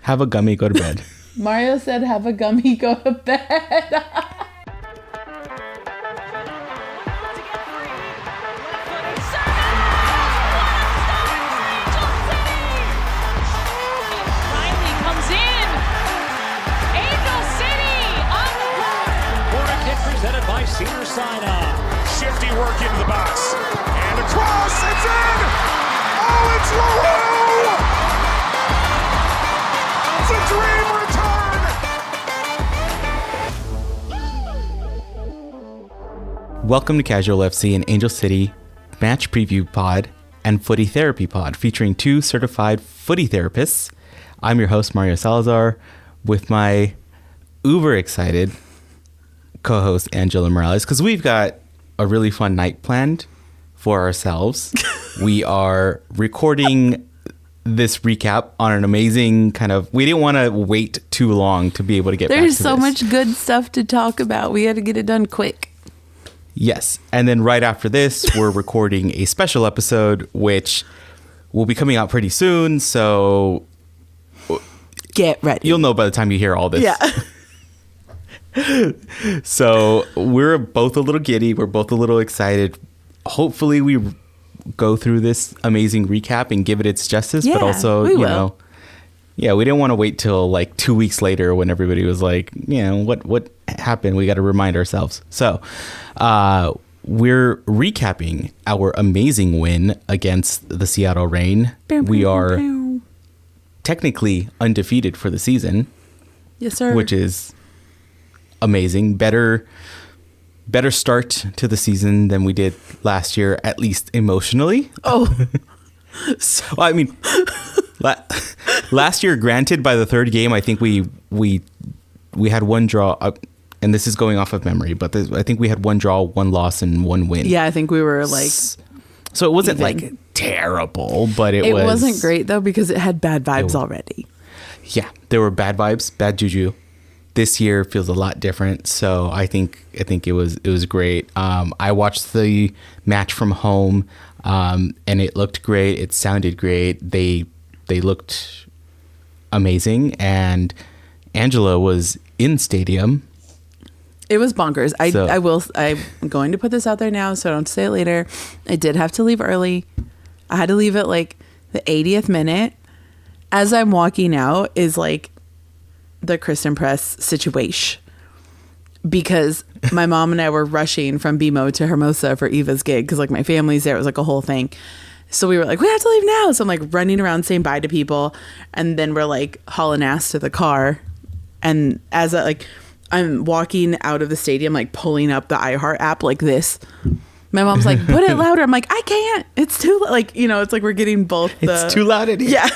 have a gummy, go to bed. Mario said, have a gummy, go to bed. Presented by Cedar Sinai. Shifty work into the box. And across, it's in! Oh, it's LaRue! It's a dream return! Welcome to Casual FC, an Angel City match preview pod and footy therapy pod featuring two certified footy therapists. I'm your host, Mario Salazar, with my uber excited co-host Angela Morales, because we've got a really fun night planned for ourselves. We are recording this recap on an amazing we didn't want to wait too long to be able to get back to this. There's so much good stuff to talk about. We had to get it done quick. Yes. And then right after this, we're recording a special episode, which will be coming out pretty soon. So get ready. You'll know by the time you hear all this. Yeah. So we're both a little giddy. We're both a little excited. Hopefully we go through this amazing recap and give it its justice. Yeah, but also, we will. we didn't want to wait till like 2 weeks later when everybody was like, what happened? We got to remind ourselves. So we're recapping our amazing win against the Seattle Reign. We are technically undefeated for the season. Yes, sir. Which is amazing. Better start to the season than we did last year, at least emotionally. Oh. Well, I mean, last year, granted, by the third game, I think we had one draw, and this is going off of memory, but I think we had one draw, one loss, and one win. Yeah, I think we were like... So it wasn't like terrible, but it wasn't great, though, because it had bad vibes already. Yeah, there were bad vibes, bad juju. This year feels a lot different, so I think it was great. I watched the match from home, and it looked great. It sounded great. They looked amazing, and Angela was in stadium. It was bonkers. I'm going to put this out there now, so I don't say it later. I did have to leave early. I had to leave at like the 80th minute. As I'm walking out is like the Kristen Press situation, because my mom and I were rushing from BMO to Hermosa for Eva's gig because like my family's there. It was like a whole thing. So we were like, we have to leave now. So I'm like running around saying bye to people, and then we're like hauling ass to the car. And as I'm walking out of the stadium, like pulling up the iHeart app like this, my mom's like, put it louder. I'm like, I can't. It's too it's like we're getting both. It's too loud in here. Yeah.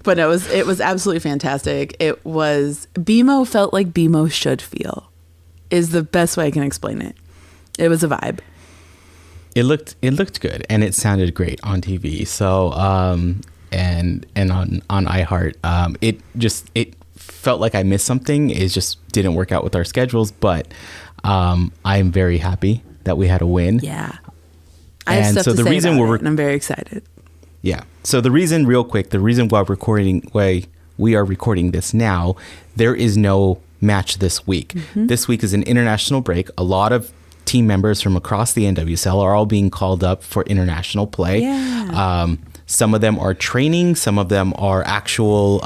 But it was absolutely fantastic. It was, BMO felt like BMO should feel, is the best way I can explain it. It was a vibe. It looked good, and it sounded great on TV. So and on iHeart, it felt like I missed something. It just didn't work out with our schedules, but I'm very happy that we had a win. Yeah. I have stuff to say about it, and I'm very excited. Yeah. So the reason why we are recording this now, there is no match this week. Mm-hmm. This week is an international break. A lot of team members from across the NWSL are all being called up for international play. Yeah. Some of them are training. Some of them are actual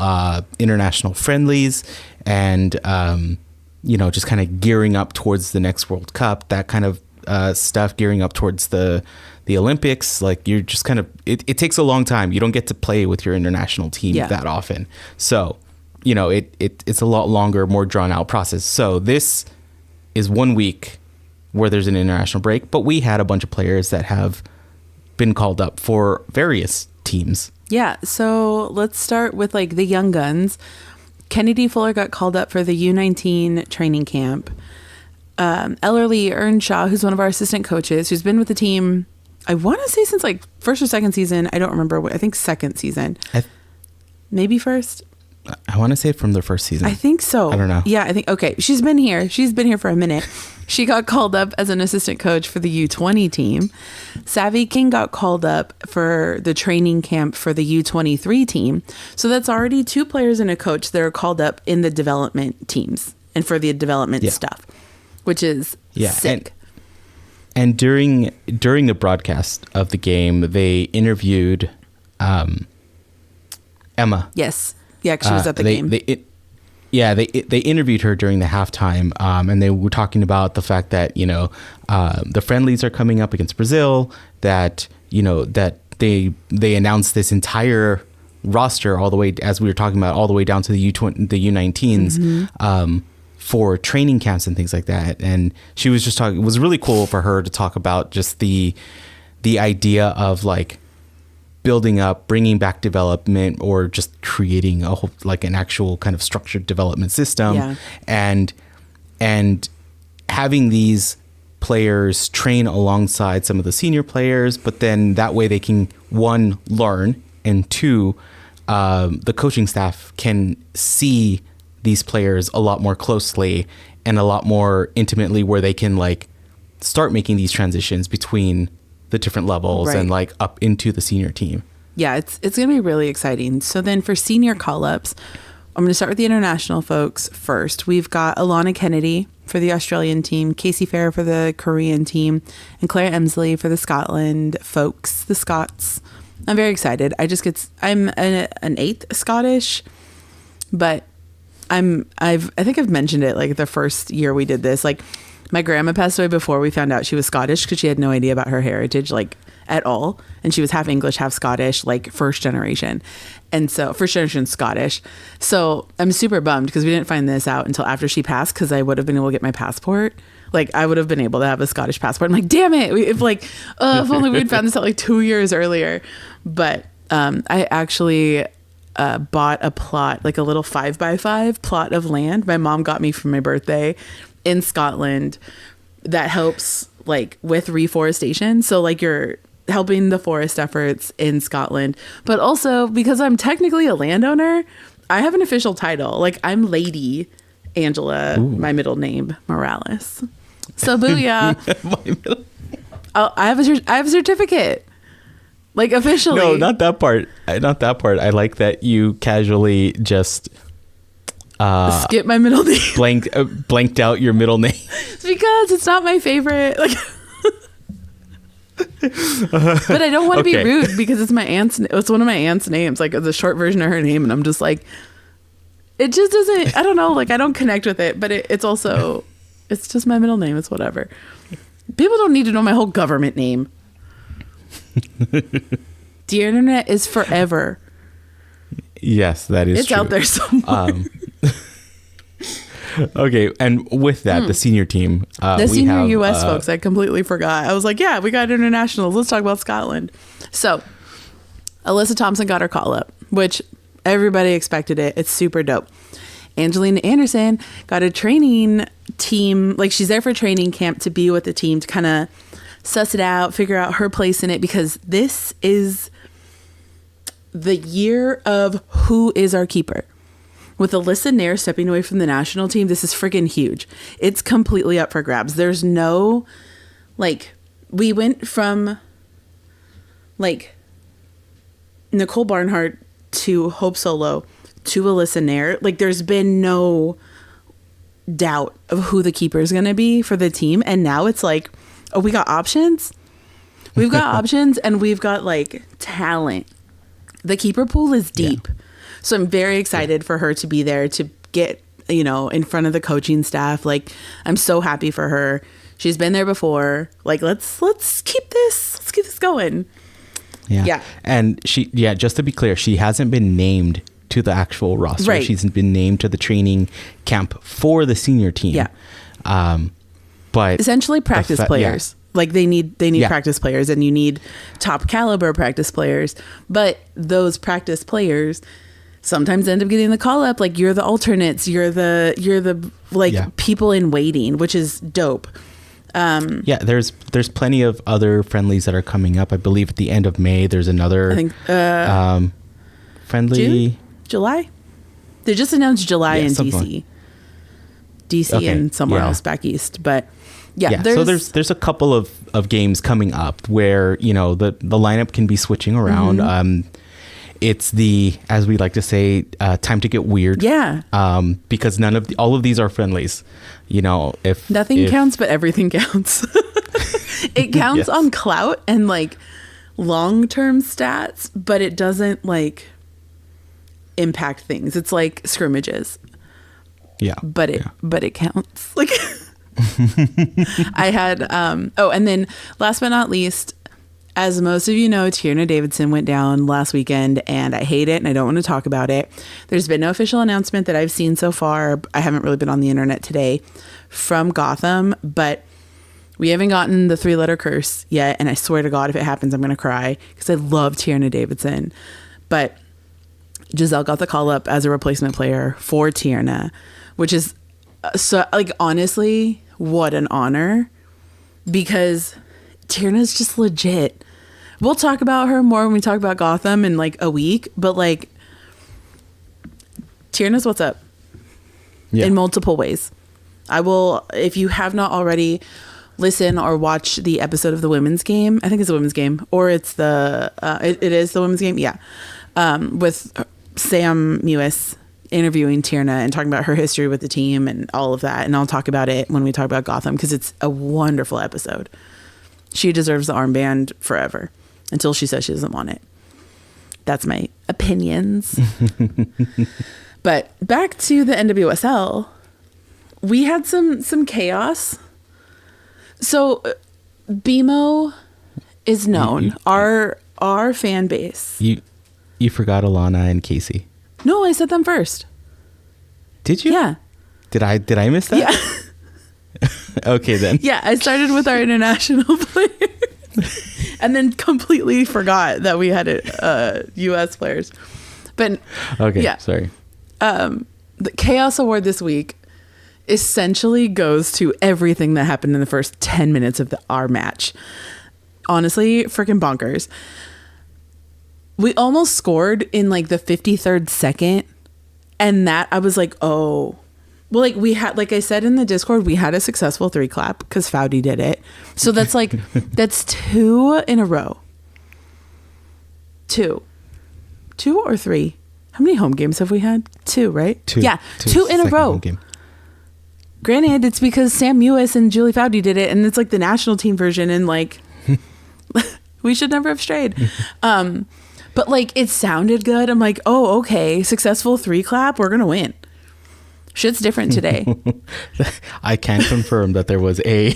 international friendlies, and just kind of gearing up towards the next World Cup. That kind of stuff, gearing up towards the Olympics. Like, you're just kind of, it takes a long time. You don't get to play with your international team that often. So, it's a lot longer, more drawn out process. So this is 1 week where there's an international break, but we had a bunch of players that have been called up for various teams. Yeah. So let's start with like the young guns. Kennedy Fuller got called up for the U19 training camp. Ellerly Earnshaw, who's one of our assistant coaches, who's been with the team, I want to say since like first or second season. I don't remember. I think second season. Maybe first. I want to say from the first season. I think so. I don't know. Yeah, I think, okay. She's been here for a minute. She got called up as an assistant coach for the U20 team. Savvy King got called up for the training camp for the U23 team. So that's already 2 players and a coach that are called up in the development teams and for the development stuff, which is sick. And during the broadcast of the game, they interviewed Emma. Yes. Yeah, 'cause she was at the game. They interviewed her during the halftime, and they were talking about the fact that, you know, the friendlies are coming up against Brazil, that, you know, that they announced this entire roster all the way, as we were talking about, all the way down to the U19s, for training camps and things like that. And she was just talking, it was really cool for her to talk about just the idea of like building up, bringing back development, or just creating a whole, like an actual kind of structured development system, and having these players train alongside some of the senior players, but then that way they can, 1, learn, and 2, the coaching staff can see these players a lot more closely and a lot more intimately, where they can like start making these transitions between the different levels and like up into the senior team. Yeah, it's going to be really exciting. So then for senior call-ups, I'm going to start with the international folks first. We've got Alana Kennedy for the Australian team, Casey Fair for the Korean team, and Claire Emsley for the Scotland folks, the Scots. I'm very excited. I'm an 8th Scottish, but I think I've mentioned it like the first year we did this, like my grandma passed away before we found out she was Scottish, because she had no idea about her heritage, like at all. And she was half English, half Scottish, like first generation Scottish. So I'm super bummed because we didn't find this out until after she passed, because I would have been able to get my passport. Like I would have been able to have a Scottish passport. I'm like, damn it. If only we'd found this out like 2 years earlier. But I actually bought a plot, like a little 5x5 plot of land my mom got me for my birthday in Scotland, that helps like with reforestation. So like you're helping the forest efforts in Scotland, but also because I'm technically a landowner, I have an official title. Like I'm Lady Angela, my middle name, Morales. So booyah. I have a certificate. Like officially. No, not that part. Not that part. I like that you casually just skip my middle name. Blanked out your middle name. It's because it's not my favorite. Like, but I don't want to be rude, because it's my aunt's. It's one of my aunt's names, like the short version of her name, and I'm just like, it just doesn't. I don't know. Like I don't connect with it, but it's also, it's just my middle name. It's whatever. People don't need to know my whole government name. Dear Internet is forever. Yes, that is it's true. Out there somewhere. Okay, and with that, the senior team. The senior U.S. folks, I completely forgot. I was like, yeah, we got internationals. Let's talk about Scotland. So, Alyssa Thompson got her call-up, which everybody expected it. It's super dope. Angelina Anderson got a training team. Like, she's there for training camp to be with the team to kind of suss it out, figure out her place in it, because this is the year of who is our keeper. With Alyssa Nair stepping away from the national team, this is friggin' huge. It's completely up for grabs. There's no, like, we went from, like, Nicole Barnhart to Hope Solo to Alyssa Nair. Like, there's been no doubt of who the keeper is going to be for the team. And now it's like, oh, we got options? We've got options, and we've got, like, talent. The keeper pool is deep. Yeah. So I'm very excited for her to be there, to get, in front of the coaching staff. Like, I'm so happy for her. She's been there before. Like, let's keep this going. Yeah. And just to be clear, she hasn't been named to the actual roster. Right. She's been named to the training camp for the senior team. Yeah. But essentially practice players. Yeah. Like they need practice players, and you need top caliber practice players. But those practice players sometimes end up getting the call up. Like, you're the alternates, you're the people in waiting, which is dope. There's plenty of other friendlies that are coming up. I believe at the end of May there's another, I think, friendly. July. They just announced July in something DC. DC Okay, and somewhere yeah. else back east. But yeah, so there's a couple of games coming up where, you know, the lineup can be switching around. It's the, as we like to say, time to get weird. Yeah. Because all of these are friendlies. You know, if nothing counts, but everything counts. It counts on clout and like long-term stats, but it doesn't like impact things. It's like scrimmages. Yeah. But it counts. Like I had and then last but not least, as most of you know, Tierna Davidson went down last weekend, and I hate it and I don't want to talk about it. There's been no official announcement that I've seen so far. I haven't really been on the internet today from Gotham, but we haven't gotten the 3-letter curse yet, and I swear to God, if it happens, I'm going to cry because I love Tierna Davidson. But Giselle got the call up as a replacement player for Tierna, which is so, like, honestly, what an honor, because Tierna's just legit. We'll talk about her more when we talk about Gotham in like a week, but like Tierna's what's up in multiple ways. I will, if you have not already, listen or watch the episode of the women's game. I think it's the women's game, or it's the it is the women's game. Yeah, with Sam Mewis interviewing Tierna and talking about her history with the team and all of that. And I'll talk about it when we talk about Gotham because it's a wonderful episode. She deserves the armband forever until she says she doesn't want it. That's my opinions. But back to the NWSL, we had some chaos. So BMO is known. Our fan base. You forgot Alana and Casey. No, I said them first. Did you? Yeah. Did I miss that? Yeah. Okay, then. Yeah, I started with our international players and then completely forgot that we had U.S. players. But okay, yeah. Sorry. The Chaos Award this week essentially goes to everything that happened in the first 10 minutes of our match. Honestly, freaking bonkers. We almost scored in like the 53rd second, and that I was like, oh. Well, like we had, like I said in the Discord, we had a successful 3 clap because Foudy did it. So that's like, that's 2 in a row. 2 or 3. How many home games have we had? 2, right? 2. Yeah, 2 in a row. Granted, it's because Sam Mewis and Julie Foudy did it, and it's like the national team version, and like, we should never have strayed. But like, it sounded good. I'm like, oh, okay, successful 3 clap, we're gonna win. Shit's different today. I can confirm that there was a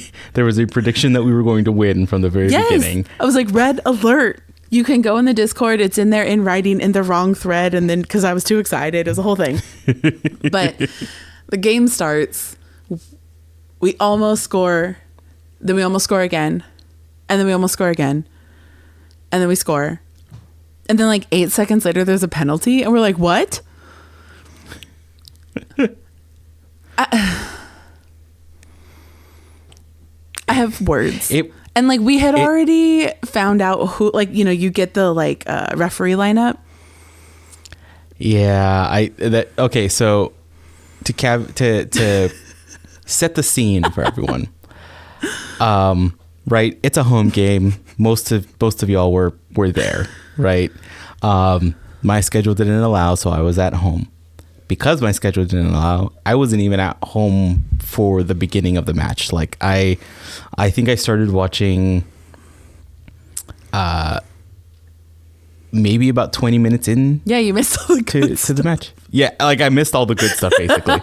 prediction that we were going to win from the very beginning. I was like, red alert. You can go in the Discord. It's in there in writing in the wrong thread. And then because I was too excited, it was a whole thing. But the game starts. We almost score. Then we almost score again. And then we almost score again. And then we score. And then like 8 seconds later, there's a penalty. And we're like, what? I have words. And like we had already found out who, like, you know, you get the like referee lineup. Yeah, okay, so to set the scene for everyone. Right, it's a home game. Most of y'all were there, right? My schedule didn't allow, so I was at home. Because my schedule didn't allow, I wasn't even at home for the beginning of the match. Like I think I started watching maybe about 20 minutes in. Yeah, you missed all the good to the match. Yeah, like I missed all the good stuff basically.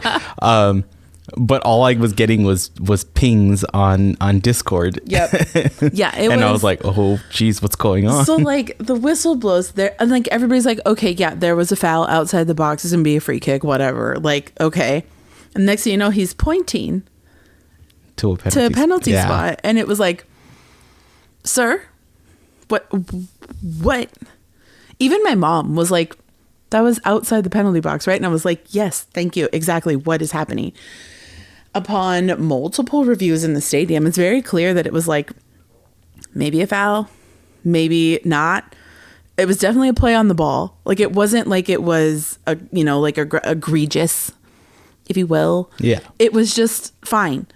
But all I was getting was pings on Discord. Yep. Yeah. I was like, oh, geez, what's going on? So like the whistle blows there, and like everybody's like, okay, yeah, there was a foul outside the box. It's gonna be a free kick, whatever. Like, okay. And next thing you know, he's pointing to a penalty spot, and it was like, sir, what? Even my mom was like, that was outside the penalty box, right? And I was like, yes, thank you. Exactly what is happening. Upon multiple reviews in the stadium, it's very clear that it was like maybe a foul, maybe not. It was definitely a play on the ball. Like, it wasn't like it was egregious, if you will. Yeah. It was just fine.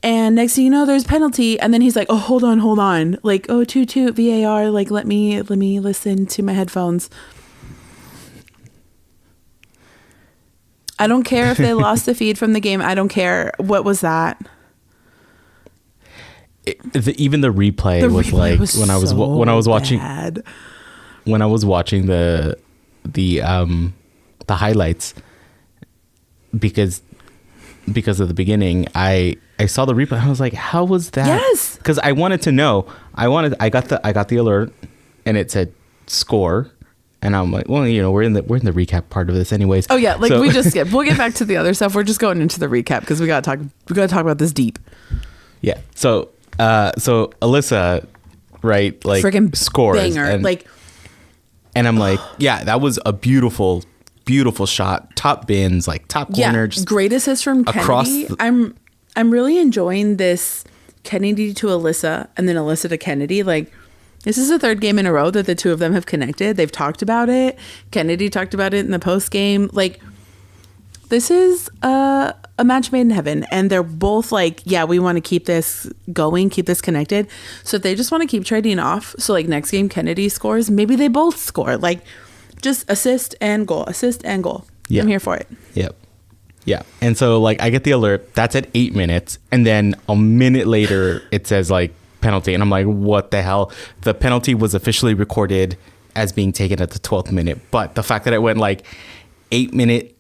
And next thing you know, there's penalty. And then he's like, oh, hold on. Like, oh, toot VAR. Like, let me listen to my headphones. I don't care if they lost the feed from the game. I don't care. What was that? Even the replay was like was when I was watching bad. When I was watching the highlights, because of the beginning, I saw the replay. I was like, how was that? Yes, because I wanted to know. I got the alert, and it said score, and I'm like, well, we're in the recap part of this anyways. Oh yeah, like, so we just skipped. We'll get back to the other stuff. We're just going into the recap because we gotta talk about this deep. Yeah. So Alyssa, right? Like, freaking scores banger. And I'm like, yeah, that was a beautiful shot. Top bins, like top corner. Yeah, great assist from Kennedy. I'm really enjoying this Kennedy to Alyssa and then Alyssa to Kennedy. Like, this is the third game in a row that the two of them have connected. They've talked about it. Kennedy talked about it in the post game. Like, this is a match made in heaven, and they're both like, yeah, we want to keep this going, keep this connected. So if they just want to keep trading off, so like next game Kennedy scores, maybe they both score. Like, just assist and goal. Yeah. I'm here for it. Yep. Yeah. And so, like, I get the alert. That's at 8 minutes, and then a minute later it says like penalty, and I'm like, what the hell? The penalty was officially recorded as being taken at the 12th minute, but the fact that it went like 8 minute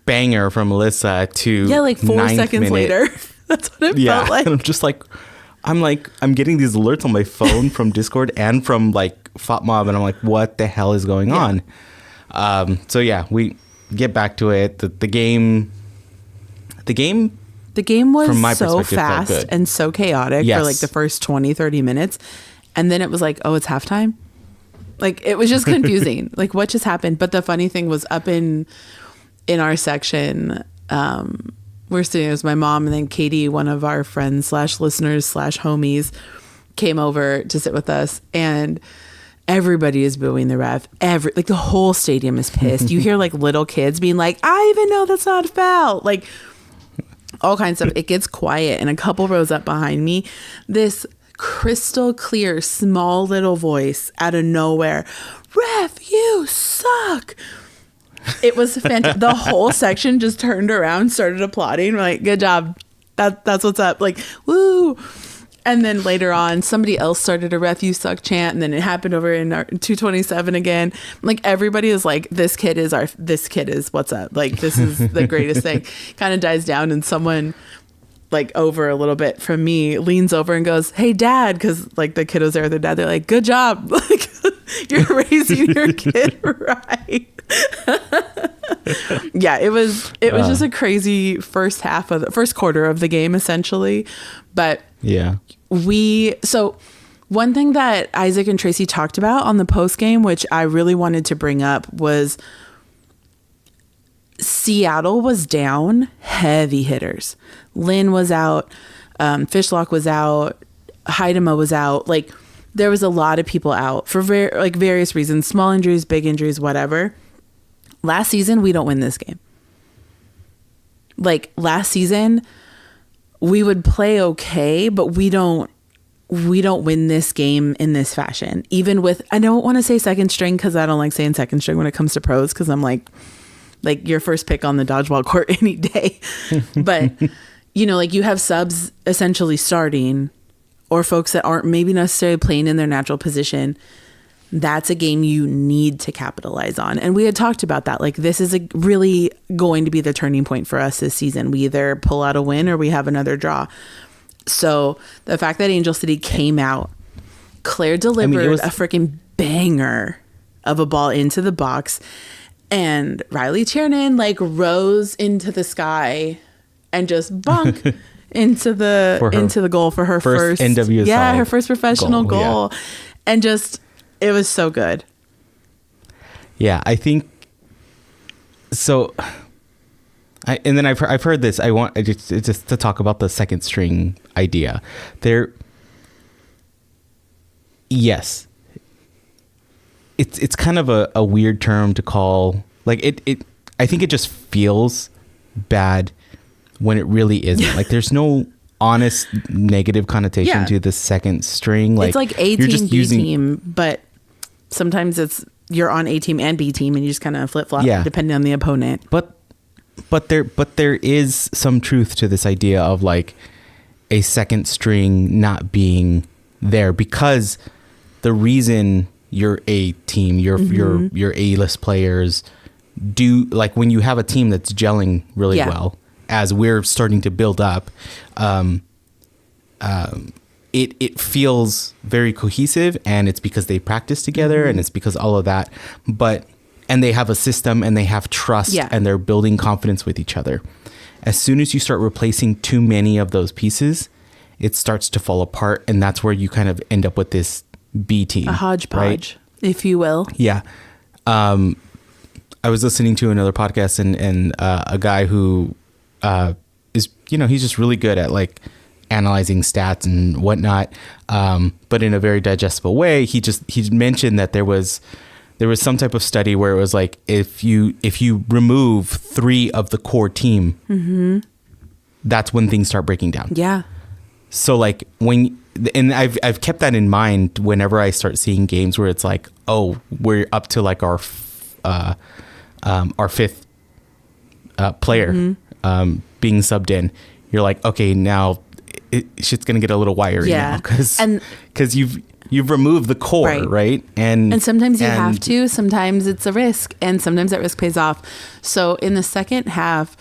banger from Alyssa to like 4 seconds later. That's what it felt like. And I'm just like, I'm getting these alerts on my phone from Discord and from like FOTMob, and I'm like, what the hell is going on? So yeah, we get back to it. The game was from my so fast and so chaotic for like the first 20-30 minutes, and then it was like, oh, it's halftime. Like, it was just confusing. Like, what just happened? But the funny thing was, up in our section, we're sitting, it was my mom, and then Katie, one of our friends / listeners / homies, came over to sit with us, and everybody is booing the ref. Like, the whole stadium is pissed. You hear like little kids being like, I even know that's not a foul. Like, all kinds of stuff. It gets quiet, and a couple rows up behind me, this crystal clear, small little voice out of nowhere, ref, you suck. It was fantastic. The whole section just turned around, started applauding. We're like, good job. That's what's up. Like, woo. And then later on, somebody else started a ref, you suck chant. And then it happened over in our 227 again. Like, everybody is like, this kid is what's up. Like, this is the greatest thing. Kind of dies down, and someone like over a little bit from me leans over and goes, hey, Dad. Because like the kiddos there with their dad. They're like, good job. Like, you're raising your kid right. Yeah, it was just a crazy first quarter of the game, essentially. But yeah, so one thing that Isaac and Tracy talked about on the post game, which I really wanted to bring up, was Seattle was down heavy hitters. Lynn was out, Fishlock was out, Heidema was out. Like, there was a lot of people out for various reasons, small injuries, big injuries, whatever. Last season, we don't win this game. Like, last season, we would play okay, but we don't win this game in this fashion. Even with, I don't want to say second string, because I don't like saying second string when it comes to pros, because I'm like your first pick on the dodgeball court any day. But, like, you have subs essentially starting, or folks that aren't maybe necessarily playing in their natural position. That's a game you need to capitalize on. And we had talked about that. Like, this is really going to be the turning point for us this season. We either pull out a win or we have another draw. So the fact that Angel City came out, Claire delivered a freaking banger of a ball into the box, and Riley Tiernan like rose into the sky and just bonk into the goal for her first NWSL her first professional goal. Yeah. And just, it was so good. Yeah, I think so. And then I've heard this. I want just to talk about the second string idea. Yes, it's kind of a weird term to call, like it I think it just feels bad when it really isn't. Like there's no honest negative connotation to the second string. Like it's like A team, B team, but sometimes you're on A team and B team and you just kind of flip flop depending on the opponent. But there is some truth to this idea of like a second string not being there, because the reason your A team, your A-list players do, like when you have a team that's gelling really well, as we're starting to build up, it feels very cohesive, and it's because they practice together and it's because all of that, and they have a system and they have trust and they're building confidence with each other. As soon as you start replacing too many of those pieces, it starts to fall apart, and that's where you kind of end up with this B team, a hodgepodge, if you will. Yeah. I was listening to another podcast and a guy who is, he's just really good at like analyzing stats and whatnot, but in a very digestible way. He mentioned that there was some type of study where it was like if you remove 3 of the core team, that's when things start breaking down. Yeah. So like and I've kept that in mind whenever I start seeing games where it's like, oh, we're up to like our 5th player being subbed in. You're like, okay, now shit's gonna get a little wiry now because you've removed the core, right? And sometimes you have to. Sometimes it's a risk, and sometimes that risk pays off. So in the second half,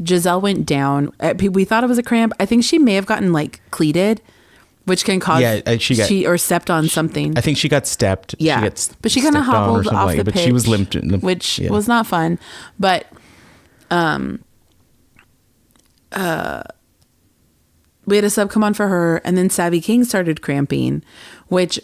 Giselle went down. We thought it was a cramp. I think she may have gotten like cleated, which can cause or stepped on something. I think she got stepped. Yeah, but she kind of hobbled off the pitch. But she was limped, which was not fun. But we had a sub come on for her, and then Savvy King started cramping, which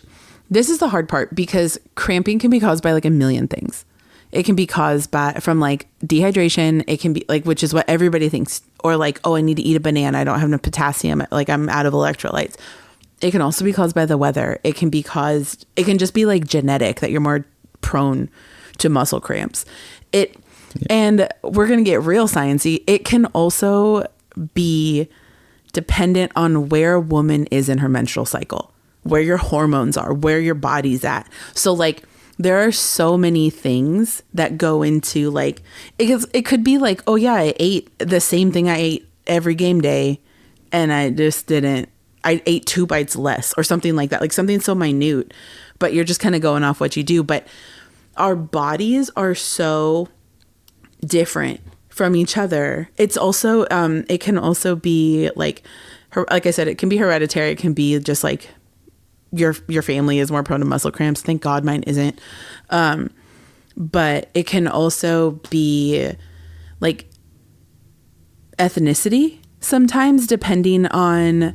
this is the hard part, because cramping can be caused by like a million things. It can be caused from like dehydration. It can be like, which is what everybody thinks, or like, oh, I need to eat a banana. I don't have enough potassium. Like I'm out of electrolytes. It can also be caused by the weather. It can just be like genetic, that you're more prone to muscle cramps. And we're going to get real sciencey. It can also be dependent on where a woman is in her menstrual cycle, where your hormones are, where your body's at. So like, there are so many things that go into like, it could be like, oh yeah, I ate the same thing I ate every game day, and I ate 2 bites less or something like that. Like something so minute, but you're just kind of going off what you do. But our bodies are so different from each other. It's also, it can also be like I said, it can be hereditary. It can be just like, your family is more prone to muscle cramps. Thank God mine isn't. But it can also be like ethnicity sometimes, depending on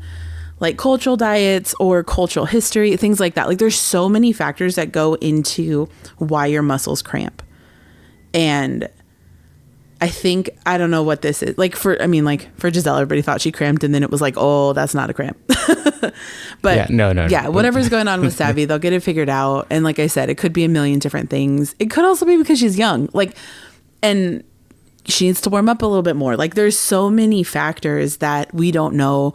like cultural diets or cultural history, things like that. Like there's so many factors that go into why your muscles cramp. And I don't know what this is. Like for Giselle, everybody thought she cramped, and then it was like, oh, that's not a cramp. But no. Yeah, whatever's going on with Savvy, they'll get it figured out. And like I said, it could be a million different things. It could also be because she's young, and she needs to warm up a little bit more. Like there's so many factors that we don't know.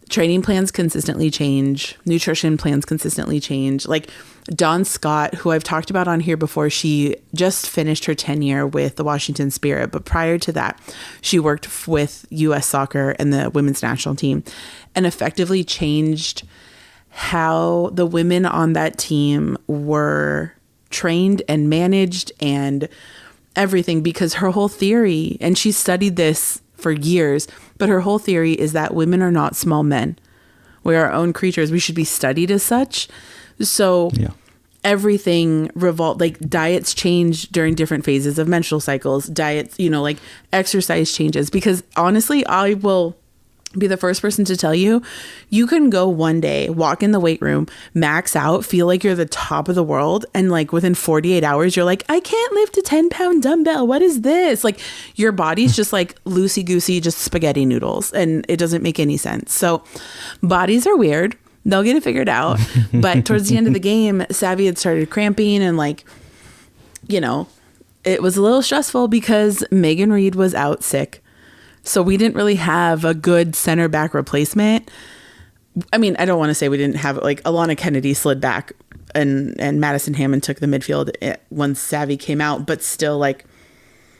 Training plans consistently change. Nutrition plans consistently change. Like Dawn Scott, who I've talked about on here before, she just finished her tenure with the Washington Spirit. But prior to that, she worked with U.S. Soccer and the women's national team, and effectively changed how the women on that team were trained and managed and everything, because her whole theory, and she studied this for years, but her whole theory is that women are not small men. We're our own creatures. We should be studied as such. So everything like diets change during different phases of menstrual cycles, diets, like exercise changes, because honestly, I will be the first person to tell you, you can go one day, walk in the weight room, max out, feel like you're the top of the world, and like within 48 hours, you're like, I can't lift a 10-pound dumbbell. What is this? Like your body's just like loosey-goosey, just spaghetti noodles, and it doesn't make any sense. So bodies are weird. They'll get it figured out. But towards the end of the game, Savvy had started cramping and like, you know, it was a little stressful because Megan Reed was out sick. So we didn't really have a good center back replacement. I mean, I don't want to say we didn't have like Alana Kennedy slid back and Madison Hammond took the midfield once Savvy came out. But still, like,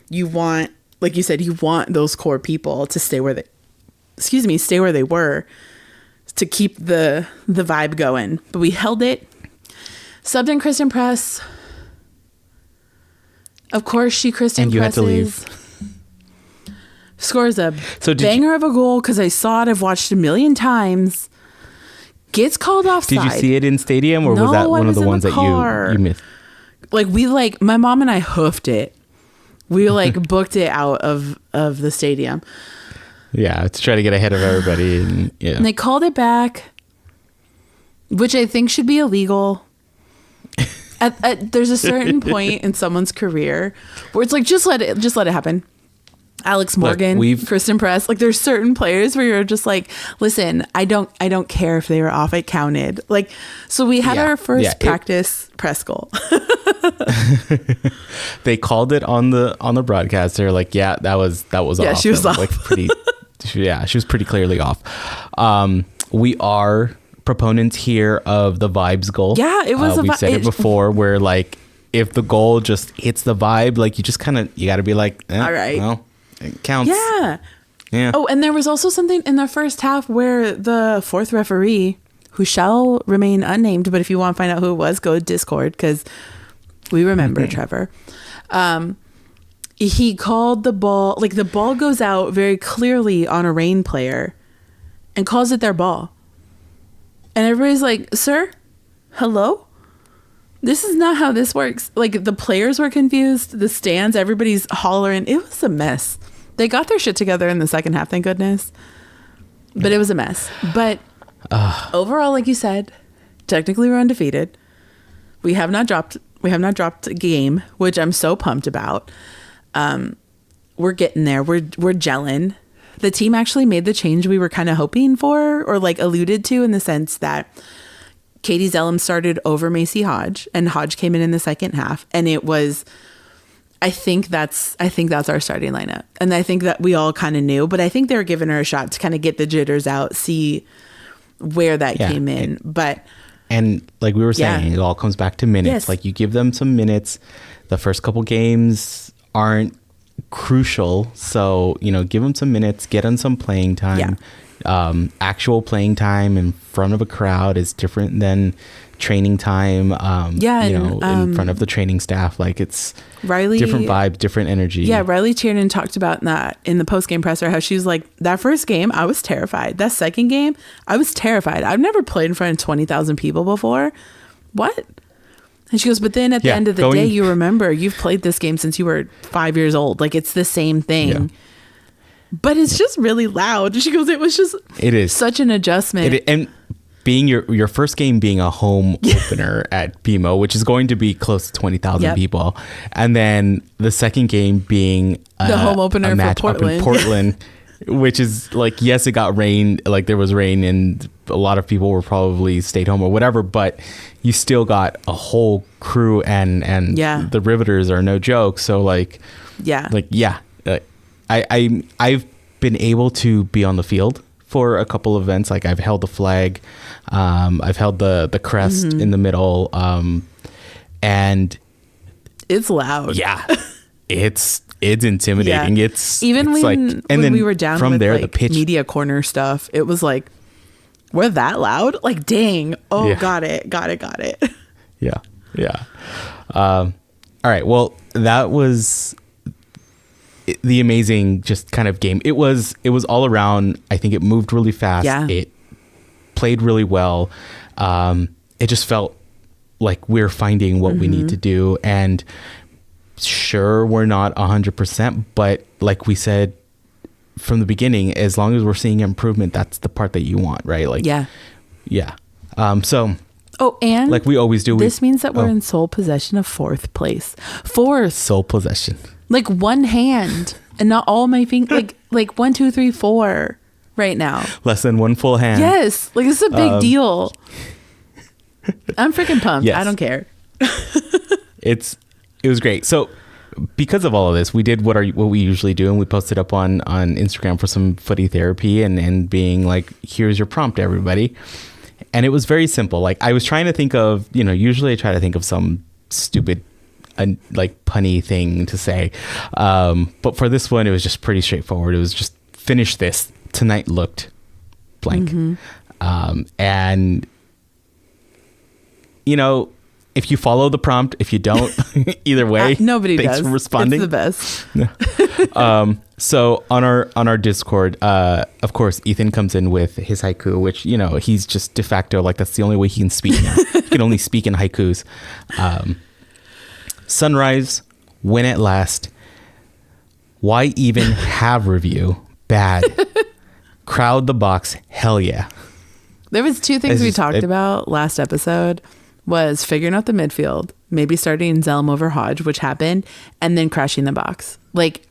you want, like you said, you want those core people to stay where they were to keep the vibe going. But we held it. Subbed in Kristen Press. Of course, Kristen and you presses. Had to leave. Scores a banger of a goal because I saw it. I've watched a million times. Gets called offside. Did you see it in stadium, or was that one of the ones that you missed? Like my mom and I hoofed it. We booked it out of the stadium. Yeah, to try to get ahead of everybody. And they called it back, which I think should be illegal. There's a certain point in someone's career where it's like, just let it happen. Alex Morgan, Kristen Press, like there's certain players where you're just like, listen, I don't care if they were off, it counted. Like, so we had our first practice press goal. They called it on the broadcast. They're like, yeah, that was off. She was off. Like she was pretty clearly off. We are proponents here of the vibes goal. Yeah, it was. We've said it before, where like if the goal just hits the vibe, like you just kind of got to be like, all right, well, it counts. Yeah. Oh, and there was also something in the first half where the fourth referee, who shall remain unnamed, but if you want to find out who it was, go to Discord because we remember Trevor. He called the ball, like the ball goes out very clearly on a Reign player and calls it their ball. And everybody's like, sir, hello? This is not how this works. Like the players were confused, the stands, everybody's hollering. It was a mess. They got their shit together in the second half, thank goodness. But it was a mess. But overall, like you said, technically we're undefeated. We have not dropped a game, which I'm so pumped about. We're getting there. We're gelling. The team actually made the change we were kind of hoping for, or like alluded to, in the sense that Katie Zellum started over Macy Hodge, and Hodge came in the second half, and it was. I think that's our starting lineup, and I think that we all kind of knew, but I think they were giving her a shot to kind of get the jitters out, see where that came in. And like we were saying, it all comes back to minutes. Yes. Like you give them some minutes. The first couple games aren't crucial, so give them some minutes, get them some playing time. Actual playing time in front of a crowd is different than training time in front of the training staff. Like it's Riley, different vibe, different energy. Riley Tiernan talked about that in the post-game presser, how she was like, that first game I was terrified, that second game I was terrified. I've never played in front of 20,000 people before. What? And she goes, but then at the end of the day, you remember you've played this game since you were 5 years old. Like it's the same thing. But it's just really loud. She goes, it is such an adjustment. And being your first game being a home opener at BMO, which is going to be close to 20,000 people. And then the second game being the home opener match for Portland. Up in Portland, which is like, yes, it got rain. Like there was rain and a lot of people were probably stayed home or whatever, but you still got a whole crew and the Riveters are no joke. So I've been able to be on the field for a couple of events. Like I've held the flag, I've held the crest in the middle, and it's loud. Yeah, it's intimidating. Yeah. It's when we were down from with there, the pitch media corner stuff, it was like, we're that loud? Like, dang. Oh, yeah. Got it. Yeah. All right. Well, that was the amazing just kind of game. It was all around. I think it moved really fast. Yeah. It played really well. It just felt like we're finding what we need to do. And sure, we're not 100%, but like we said from the beginning, as long as we're seeing improvement, that's the part that you want, right? Like, yeah. So, and like we always do, this means that we're in sole possession of fourth place. Sole possession. Like one hand and not all my fingers, like 1, 2, 3, 4, right now. Less than one full hand. Yes. Like, this is a big deal. I'm freaking pumped. Yes. I don't care. It was great. So because of all of this, we did what we usually do, and we posted up on Instagram for some footy therapy and being like, here's your prompt, everybody. And it was very simple. Like, I was trying to think of, usually I try to think of some stupid like punny thing to say. But for this one, it was just pretty straightforward. It was just finish this. Tonight looked blank. Mm-hmm. And if you follow the prompt, if you don't, either way, nobody thanks does. for responding. It's the best. So on our Discord, of course, Ethan comes in with his haiku, which, he's just de facto, like, that's the only way he can speak now. He can only speak in haikus. Sunrise, win at last. Why even have review? Bad. Crowd the box. Hell yeah. There was two things we talked about last episode. Was figuring out the midfield, maybe starting Zelm over Hodge, which happened, and then crashing the box. Like,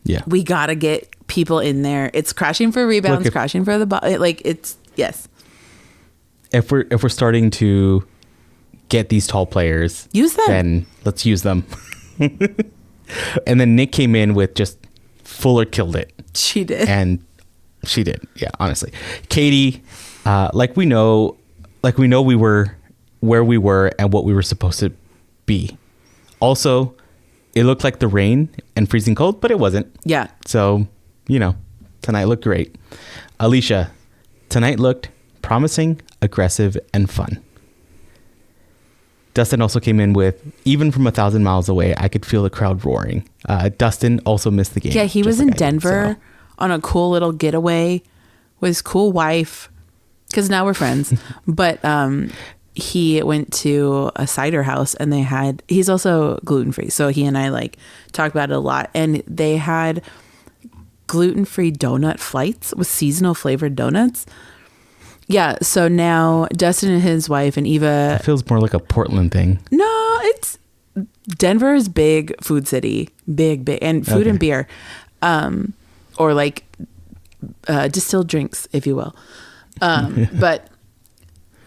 yeah, we gotta get people in there. It's crashing for rebounds, crashing for the box. Like, it's yes. If we're starting to get these tall players, use them. Then let's use them. And then Nick came in with just Fuller killed it. She did, and she did. Yeah, honestly, Katie, like we know we were where we were and what we were supposed to be. Also, it looked like the rain and freezing cold, but it wasn't. Yeah. So, tonight looked great. Alicia, tonight looked promising, aggressive, and fun. Dustin also came in with, even from 1,000 miles away, I could feel the crowd roaring. Dustin also missed the game. Yeah, he was in Denver on a cool little getaway with his cool wife, because now we're friends. But he went to a cider house, and he's also gluten-free. So he and I talked about it a lot, and they had gluten-free donut flights with seasonal flavored donuts. Yeah. So now Dustin and his wife and Eva. It feels more like a Portland thing. No, Denver is big food city, big, and food and beer, or distilled drinks, if you will. But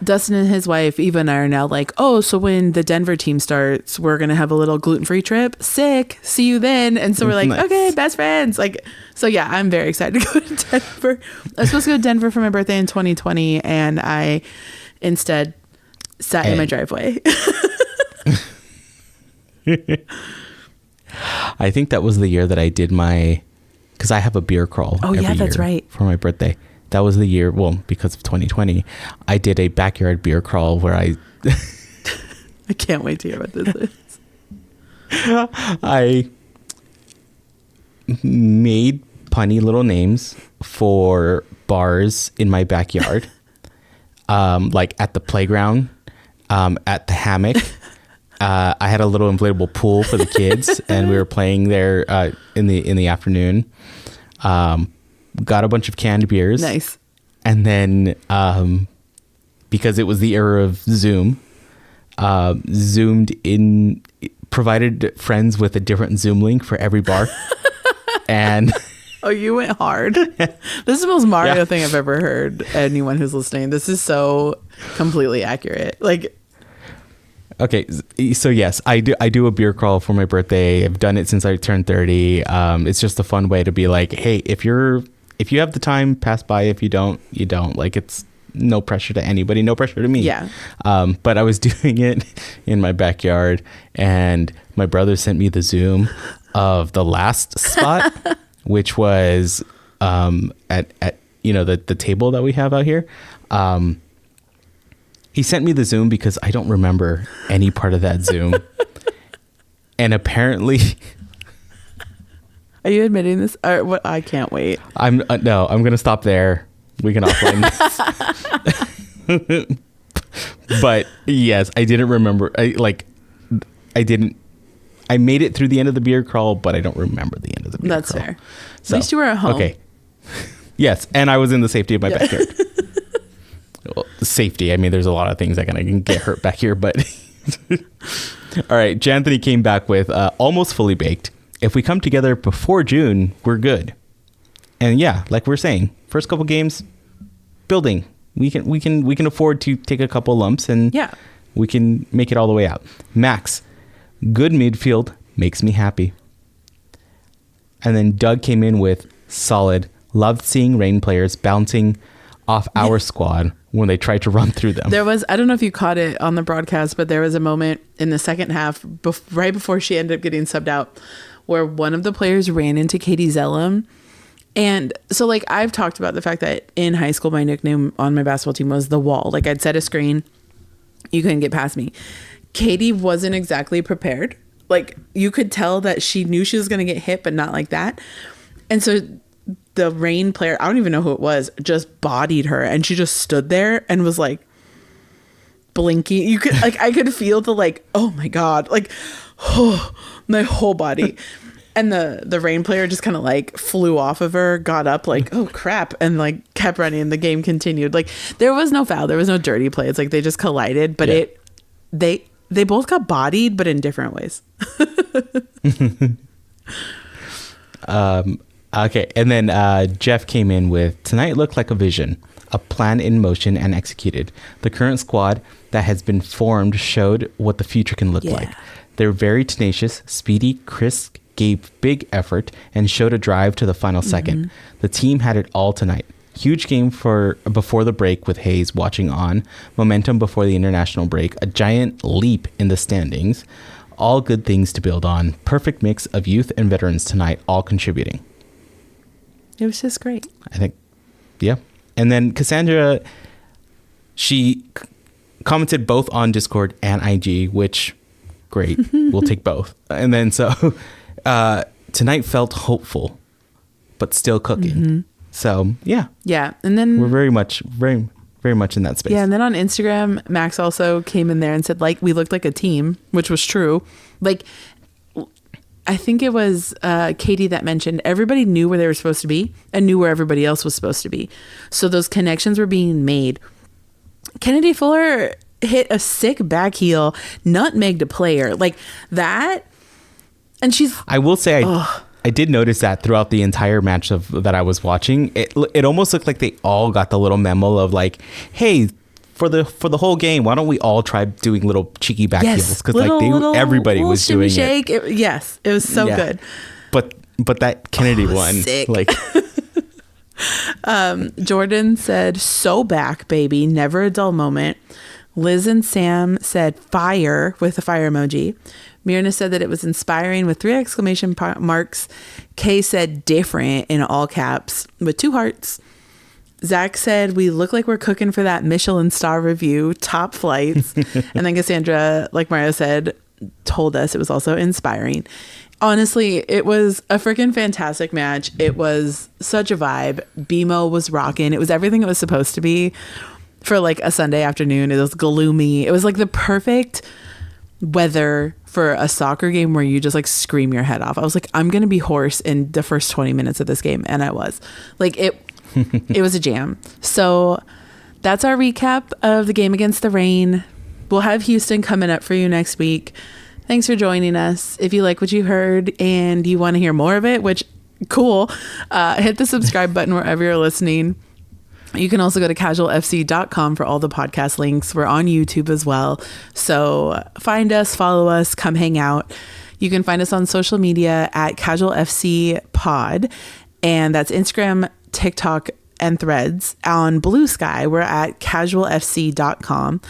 Dustin and his wife, Eva, and I are now like, oh, so when the Denver team starts, we're going to have a little gluten-free trip. Sick. See you then. And so we're like, nice. Okay, best friends. So yeah, I'm very excited to go to Denver. I was supposed to go to Denver for my birthday in 2020, and I instead sat in my driveway. I think that was the year that I did because I have a beer crawl. Oh, yeah, that's right. For my birthday. That was the year, because of 2020, I did a backyard beer crawl where I can't wait to hear what this is. I made punny little names for bars in my backyard, like at the playground, at the hammock. I had a little inflatable pool for the kids, and we were playing there in the afternoon. Got a bunch of canned beers. Nice. And then, because it was the era of Zoom, zoomed in, provided friends with a different Zoom link for every bar. And oh, you went hard. This is the most Mario thing I've ever heard. Anyone who's listening, this is so completely accurate. Okay, so yes, I do a beer crawl for my birthday. I've done it since I turned 30. It's just a fun way to be like, hey, if you have the time, pass by. If you don't, you don't. It's no pressure to anybody, no pressure to me. Yeah. But I was doing it in my backyard, and my brother sent me the Zoom of the last spot, which was at the table that we have out here. He sent me the Zoom because I don't remember any part of that Zoom. And apparently... Are you admitting this? Or what? I can't wait. I'm going to stop there. We can offline this. But yes, I didn't remember. I made it through the end of the beer crawl, but I don't remember the end of the beer crawl. That's fair. So, at least you were at home. Okay. Yes, and I was in the safety of my backyard. Well, safety. I mean, there's a lot of things that can get hurt back here, but all right. Janthony came back with almost fully baked. If we come together before June, we're good. And yeah, like we're saying, first couple games, building. We can afford to take a couple lumps and we can make it all the way out. Max, good midfield makes me happy. And then Doug came in with solid. Loved seeing Reign players bouncing off our squad when they tried to run through them. There was, I don't know if you caught it on the broadcast, but there was a moment in the second half, right before she ended up getting subbed out, where one of the players ran into Katie Zellum. And so, like, I've talked about the fact that in high school, my nickname on my basketball team was The Wall. Like, I'd set a screen. You couldn't get past me. Katie wasn't exactly prepared. Like, you could tell that she knew she was going to get hit, but not like that. And so the Reign player, I don't even know who it was, just bodied her. And she just stood there and was, like, blinking. You could, like, I could feel the, like, oh, my God. Like, oh, my whole body. And the Reign player just kind of like flew off of her, got up like, oh crap, and like kept running, and the game continued. Like, there was no foul, there was no dirty play. It's like they just collided, but they both got bodied, but in different ways. Okay, and then Jeff came in with, tonight looked like a vision, a plan in motion and executed. The current squad that has been formed showed what the future can look like. They're very tenacious, speedy, crisp, gave big effort, and showed a drive to the final second. The team had it all tonight. Huge game before the break with Hayes watching on. Momentum before the international break. A giant leap in the standings. All good things to build on. Perfect mix of youth and veterans tonight, all contributing. It was just great. I think, yeah. And then Cassandra, she commented both on Discord and IG, which, great. We'll take both. And then so... tonight felt hopeful, but still cooking. So yeah, and then we're very much in that space. Yeah, and then on Instagram, Max also came in there and said, like, we looked like a team, which was true. Like, I think it was Katie that mentioned everybody knew where they were supposed to be and knew where everybody else was supposed to be. So those connections were being made. Kennedy Fuller hit a sick back heel, nutmegged a player like that. And I will say I did notice that throughout the entire match that I was watching, it almost looked like they all got the little memo of like, hey, for the whole game, why don't we all try doing little cheeky back heels? Because like everybody was doing shake. Yes, it was so good. But that Kennedy one, sick. Like Jordan said, so back, baby, never a dull moment. Liz and Sam said fire with a fire emoji. Mirna said that it was inspiring with 3 exclamation marks. Kay said different in all caps with 2 hearts. Zach said, we look like we're cooking for that Michelin star review, top flights. And then Cassandra, like Mario said, told us it was also inspiring. Honestly, it was a freaking fantastic match. It was such a vibe. BMO was rocking. It was everything it was supposed to be for like a Sunday afternoon. It was gloomy. It was like the perfect weather for a soccer game where you just like scream your head off. I was like, I'm gonna be hoarse in the first 20 minutes of this game, and I was like, it was a jam. So that's our recap of the game against the Reign. We'll have Houston coming up for you next week. Thanks for joining us. If you like what you heard and you want to hear more of it, which cool, hit the subscribe button wherever you're listening. You can also go to casualfc.com for all the podcast links. We're on YouTube as well. So find us, follow us, come hang out. You can find us on social media at casualfcpod. And that's Instagram, TikTok, and Threads. On Blue Sky, we're at casualfc.com.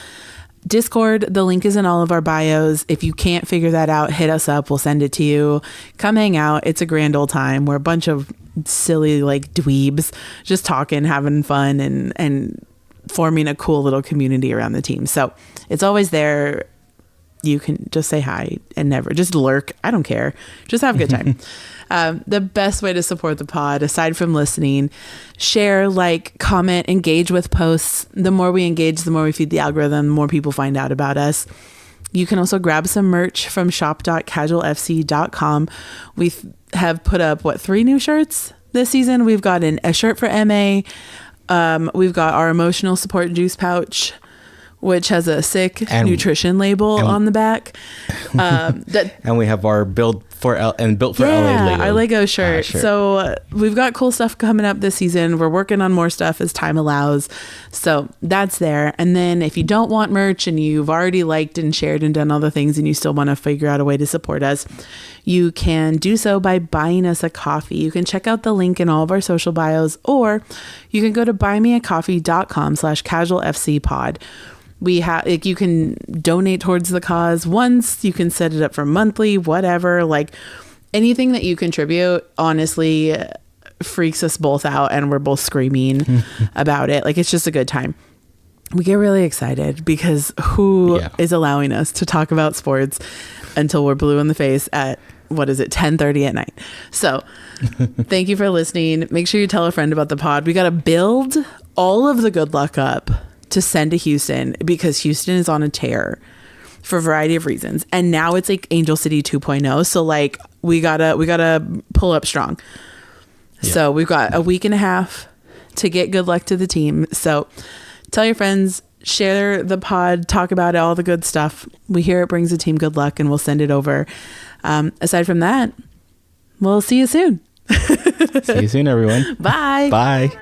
Discord, the link is in all of our bios. If you can't figure that out, hit us up. We'll send it to you. Come hang out. It's a grand old time. We're a bunch of silly like dweebs just talking, having fun, and forming a cool little community around the team. So it's always there. You can just say hi and never just lurk. I don't care. Just have a good time. The best way to support the pod, aside from listening, share, like, comment, engage with posts. The more we engage, the more we feed the algorithm, the more people find out about us. You can also grab some merch from shop.casualfc.com. We have put up, 3 new shirts this season? We've gotten a shirt for MA. We've got our emotional support juice pouch, which has a sick nutrition label on the back. And we have our build built for LA Lego. Our Lego shirt. So we've got cool stuff coming up this season. We're working on more stuff as time allows. So that's there. And then if you don't want merch and you've already liked and shared and done all the things and you still want to figure out a way to support us, you can do so by buying us a coffee. You can check out the link in all of our social bios, or you can go to buymeacoffee.com/casualfcpod. We have, like, you can donate towards the cause once, you can set it up for monthly, whatever, like anything that you contribute honestly freaks us both out and we're both screaming about it. Like, it's just a good time. We get really excited because who is allowing us to talk about sports until we're blue in the face at 10:30 at night. So thank you for listening. Make sure you tell a friend about the pod. We got to build all of the good luck up to send to Houston because Houston is on a tear for a variety of reasons. And now it's like Angel City 2.0. So like we gotta pull up strong. Yeah. So we've got a week and a half to get good luck to the team. So tell your friends, share the pod, talk about it, all the good stuff. We hear it brings the team good luck and we'll send it over. Aside from that, we'll see you soon. See you soon, everyone. Bye. Bye.